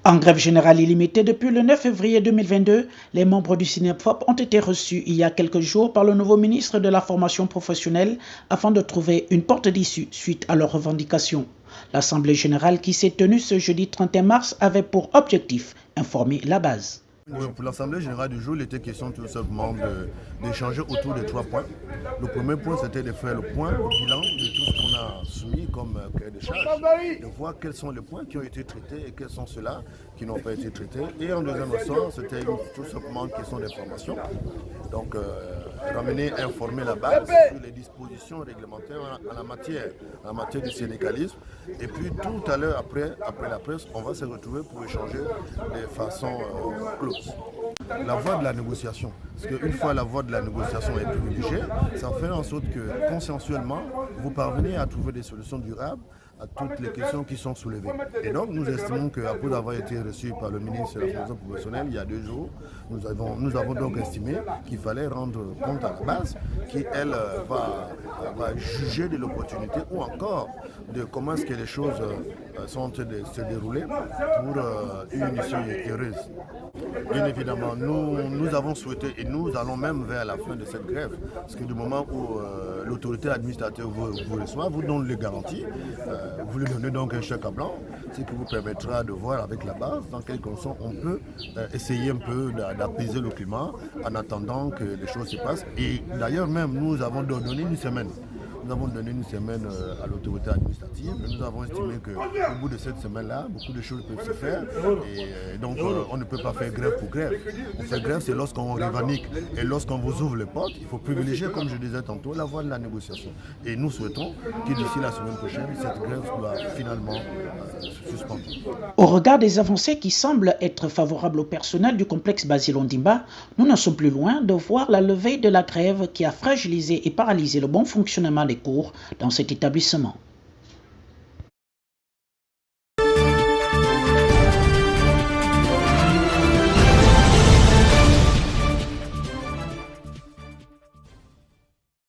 En grève générale illimitée depuis le 9 février 2022, les membres du CNEPFOP ont été reçus il y a quelques jours par le nouveau ministre de la formation professionnelle afin de trouver une porte d'issue suite à leurs revendications. L'Assemblée générale qui s'est tenue ce jeudi 31 mars avait pour objectif informer la base. Pour l'Assemblée générale du jour, il était question tout simplement d'échanger autour de 3 points. Le premier point, c'était de faire le point, le bilan de tout ce qu'on a soumis comme cahier de charge, de voir quels sont les points qui ont été traités et quels sont ceux-là qui n'ont pas été traités. Et en deuxième ressort, c'était tout simplement une question d'information. Donc, ramener, informer la base sur les dispositions réglementaires en la matière du syndicalisme. Et puis tout à l'heure, après la presse, on va se retrouver pour échanger de façon close. La voie de la négociation, parce qu'une fois la voie de la négociation est privilégiée, ça fait en sorte que consensuellement, vous parvenez à trouver des solutions durables à toutes les questions qui sont soulevées. Et donc, nous estimons qu'après avoir été reçus par le ministre de la formation professionnelle il y a 2 jours, nous avons donc estimé qu'il fallait rendre compte à la base qui, elle, va juger de l'opportunité ou encore de comment est-ce que les choses sont en train de se dérouler pour une issue heureuse. Bien évidemment, nous avons souhaité et nous allons même vers la fin de cette grève, parce que du moment où l'autorité administrative vous reçoit, vous donne les garanties, vous lui donnez donc un chèque à blanc, ce qui vous permettra de voir avec la base dans quelles conditions on peut essayer un peu d'apaiser le climat en attendant que les choses se passent. Et d'ailleurs même, nous avons donné une semaine. Nous avons donné une semaine à l'autorité administrative et nous avons estimé qu'au bout de cette semaine-là, beaucoup de choses peuvent se faire et donc on ne peut pas faire grève pour grève. On fait grève, c'est lorsqu'on revendique et lorsqu'on vous ouvre les portes, il faut privilégier, comme je disais tantôt, la voie de la négociation. Et nous souhaitons que d'ici la semaine prochaine, cette grève soit finalement suspendue. Au regard des avancées qui semblent être favorables au personnel du complexe Basile Ondimba, nous ne sommes plus loin de voir la levée de la grève qui a fragilisé et paralysé le bon fonctionnement des cours dans cet établissement.